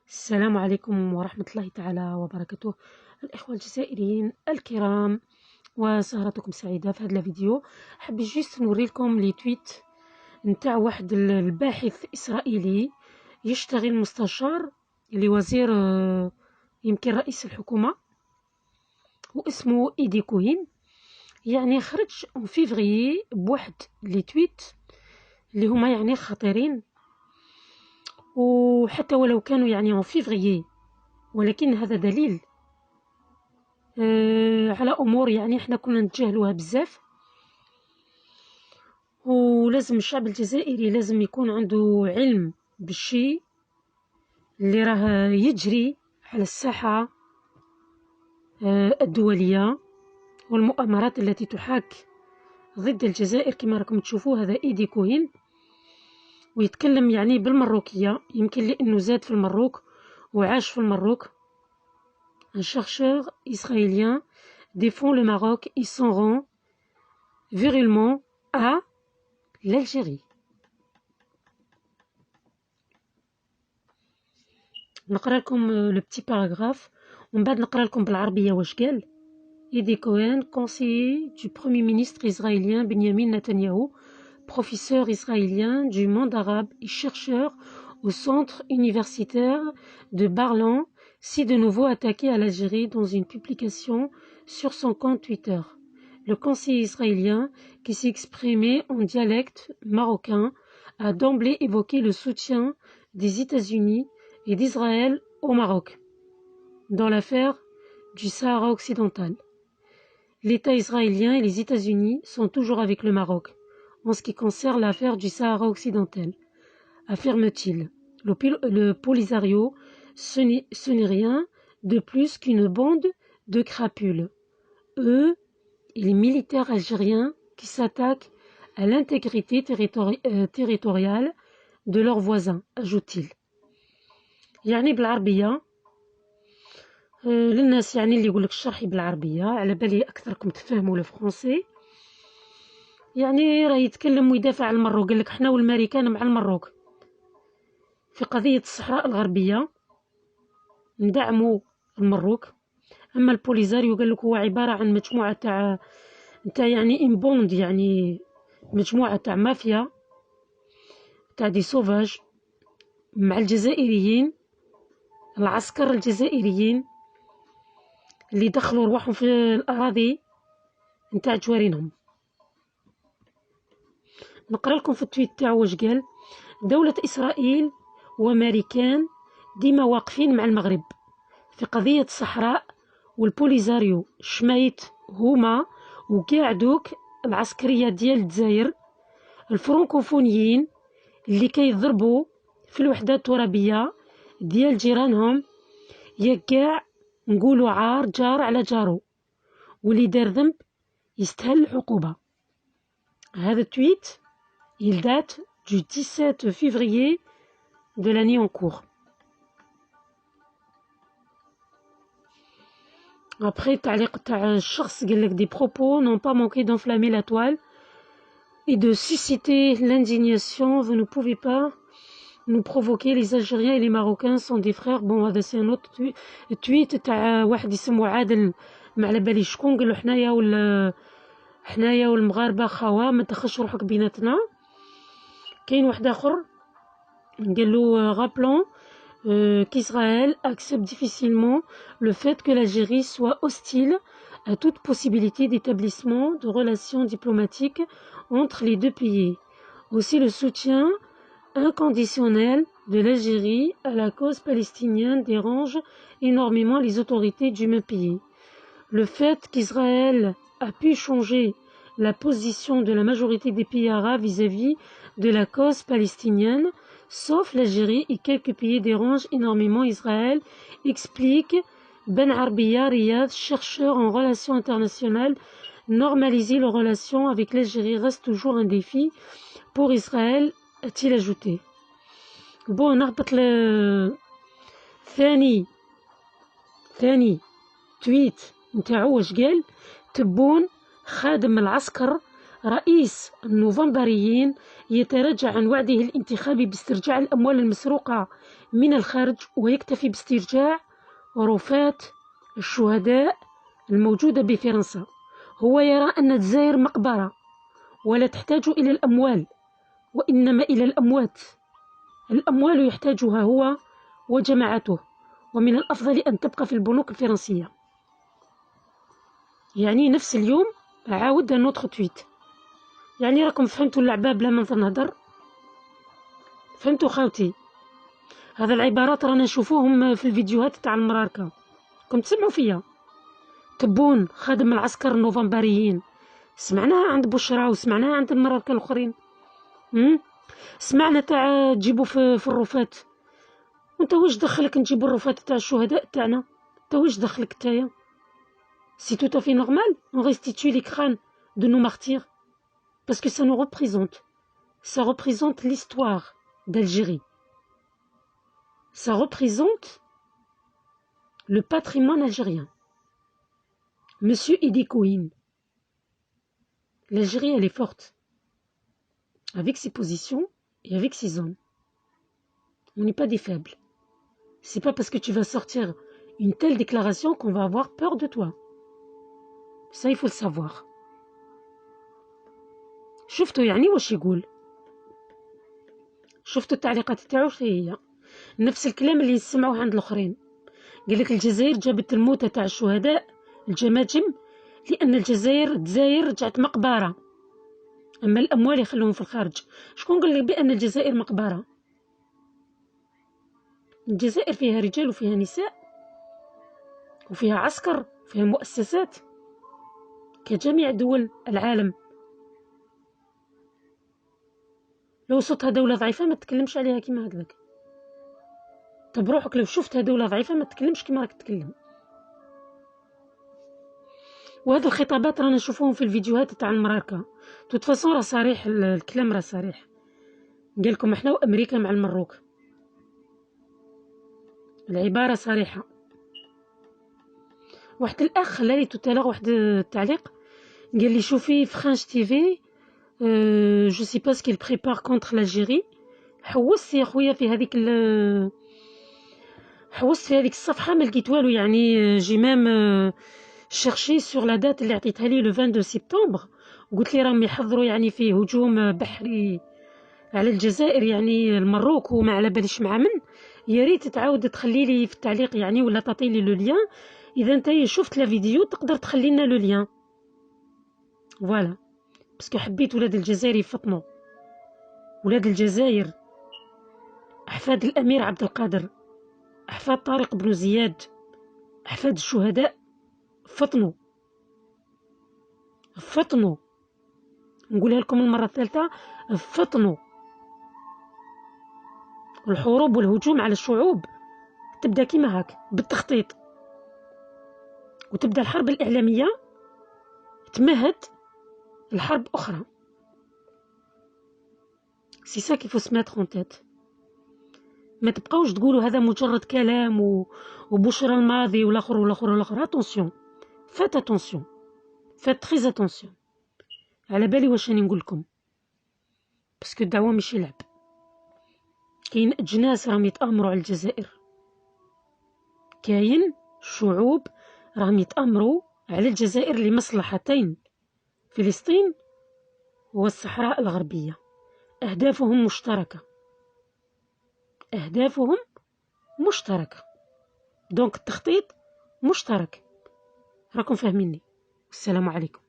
السلام عليكم ورحمة الله تعالى وبركاته. الإخوة الجزائريين الكرام، وسهرتكم سعيدة. في هذا الفيديو حبيت جيست نوري لكم لي تويت نتاع واحد الباحث إسرائيلي يشتغل مستشار لوزير يمكن رئيس الحكومة، واسمه إيدي كوهين. يعني خرج في فيفري بواحد لي تويت اللي هما يعني خطيرين، وحتى ولو كانوا يعني في فيفري، ولكن هذا دليل على أمور يعني احنا كنا نتجاهلوها بزاف. ولازم الشعب الجزائري لازم يكون عنده علم بالشيء اللي راه يجري على الساحة الدولية والمؤامرات التي تحاك ضد الجزائر. كما راكم تشوفوا هذا إيدي كوهين، ويتكلم يعني بالمروكية، يمكن لأنه زاد في المروك وعاش في المروك. Un chercheur israélien défend le Maroc et s'en rend virilement à l'Algérie. نقرا لكم لو بتي باراغراف ومن بعد نقرا لكم بالعربية واش قال. إيدي كوهين, conseiller du premier ministre israélien Benjamin Netanyahu, professeur israélien du monde arabe et chercheur au centre universitaire de Barlan, s'est de nouveau attaqué à l'Algérie dans une publication sur son compte Twitter. Le conseiller israélien, qui s'est exprimé en dialecte marocain, a d'emblée évoqué le soutien des États-Unis et d'Israël au Maroc dans l'affaire du Sahara occidental. L'État israélien et les États-Unis sont toujours avec le Maroc en ce qui concerne l'affaire du Sahara occidental, affirme-t-il. Le Polisario, ce n'est rien de plus qu'une bande de crapules. Eux et les militaires algériens qui s'attaquent à l'intégrité territoriale de leurs voisins, ajoute-t-il. يعني بالعربية للناس يعني اللي يقولك الشرحي بالعربية على بالي أكثركم تفهموا الفرنسي. يعني راه يتكلم ويدافع عن المروك، قالك حنا والماريكان مع المروك في قضية الصحراء الغربية، ندعموا المروك. أما البوليزاريو قالك هو عبارة عن مجموعة تاع يعني إمبوند، يعني مجموعة تاع مافيا تاع دي سوفاج مع الجزائريين، العسكر الجزائريين اللي دخلوا رواحهم في الأراضي نتاع جوارينهم. نقرأ لكم في التويت تاعو واش قال. دولة إسرائيل وأمريكان ديما واقفين مع المغرب في قضية الصحراء، والبوليزاريو شمايت هما وقاعدوك العسكرية ديال الجزائر الفرنكوفونيين اللي كيضربوا في الوحدة الترابية ديال جيرانهم، يقع نقولوا عار جار على جارو، واللي دار ذنب يستاهل العقوبة. هذا التويت il date du 17 février de l'année en cours. Après, تعليق تاع الشخص قال لك des propos n'ont pas manqué d'enflammer la toile et de susciter l'indignation. Vous ne pouvez pas nous provoquer. Les Algériens et les Marocains sont des frères. Bon, هذا c'est un autre tweet تاع واحد اسمه عادل، ما على بالي شكون، قال له حنايا والمغاربة خوا، ما تدخلش روحك بيناتنا. كاين واحد اخر قال له rappelons qu'Israël accepte difficilement le fait que l'Algérie soit hostile à toute possibilité d'établissement de relations diplomatiques entre les deux pays. Aussi, le soutien inconditionnel de l'Algérie à la cause palestinienne dérange énormément les autorités du même pays. Le fait qu'Israël a pu changer la position de la majorité des pays arabes vis-à-vis de la cause palestinienne, sauf l'Algérie et quelques pays, dérange énormément Israël, explique Ben Arbiya Riyad, chercheur en relations internationales. Normaliser les relations avec l'Algérie reste toujours un défi pour Israël, a-t-il ajouté. Bon, نهبط ثاني تويت نتاعو واش قال. تبون خادم العسكر رئيس النوفمبريين يتراجع عن وعده الانتخابي باسترجاع الأموال المسروقة من الخارج ويكتفي باسترجاع رفات الشهداء الموجودة بفرنسا. هو يرى أن الجزائر مقبرة ولا تحتاج إلى الأموال وإنما إلى الأموات. الأموال يحتاجها هو وجماعته، ومن الأفضل أن تبقى في البنوك الفرنسية. يعني نفس اليوم عاود نوتخ تويت. يعني راكم فهمتوا اللعبة بلا ما نهضر؟ فهمتوا خاوتي؟ هذا العبارات رانا نشوفوهم في الفيديوهات تاع المراركة، كنت تسمعوا فيها. تبون خادم العسكر النوفمبريين، سمعناها عند بشرى وسمعناها عند المراركة الآخرين. سمعنا تاع تجيبوا في الرفات. وانت واش دخلك نجيبوا الرفات تاع الشهداء تاعنا؟ انت واش دخلك نتايا؟ سي tout à fait normal on restitue les crânes de nos martyrs parce que ça nous représente l'histoire d'Algérie, ça représente le patrimoine algérien. Monsieur Idi Kouine, l'Algérie elle est forte avec ses positions et avec ses hommes. On n'est pas des faibles. C'est pas parce que tu vas sortir une telle déclaration qu'on va avoir peur de toi. Ça il faut le savoir. شفتوا يعني واش يقول؟ شفتوا التعليقات تاعو هي نفس الكلام اللي يسمعوه عند الاخرين. قال لك الجزائر جابت الموتى تاع الشهداء الجماجم لان الجزائر رجعت مقبره، اما الاموال يخلوهم في الخارج. شكون قال لك بان الجزائر مقبره؟ الجزائر فيها رجال وفيها نساء وفيها عسكر وفيها مؤسسات كجميع دول العالم. لو صوتها دولة ضعيفة ما تتكلمش عليها كيما هكذاك. طب روحك لو شفتها دولة ضعيفة ما تتكلمش كيما راك تتكلم. وهذه الخطابات رانا نشوفوهم في الفيديوهات تاع المراركة. توتفاصون راه صريح، الكلام راه صريح. قالكم احنا وامريكا مع المروك، العبارة صريحة. واحد الاخ خلالي توتالغ واحد التعليق قال لي شوفي في فرانش تيفي جو سي با سكيل بريبار كونتر لالجيري. حوست يا خويا في هذيك الصفحة ما لقيت والو. يعني جي مام شيرشي سور لا دات اللي عطيتها لي لو 22 سبتمبر وقلت لي راهم يحضروا يعني فيه هجوم بحري على الجزائر، يعني المروك وما على باليش مع من. يا ريت تعاود تخلي لي في التعليق يعني ولا تعطي لي لو ليان. اذا انت شفت لا فيديو تقدر تخلي لنا لو ليان. فوالا باسكو حبيت ولاد الجزائر يفطنوا. ولاد الجزائر احفاد الامير عبد القادر، احفاد طارق بن زياد، احفاد الشهداء، فطنوا فطنوا. نقولها لكم المرة الثالثة، فطنوا. الحروب والهجوم على الشعوب تبدأ كيما هاك بالتخطيط، وتبدأ الحرب الإعلامية تمهد الحرب أخرى. سي سا كيفو سماتر اون تيت. ما تبقاوش تقولوا هذا مجرد كلام وبشرى الماضي والاخر. اتونسيون، فات اتونسيون، فات تريز اتونسيون. على بالي واش راني نقول لكم، باسكو الدعوه ماشي لعب. كاين اجناس راهم يتامروا على الجزائر، كاين شعوب راهم يتامروا على الجزائر لمصلحتين، فلسطين والصحراء الغربيه. اهدافهم مشتركه، دونك التخطيط مشترك. راكم فاهميني؟ السلام عليكم.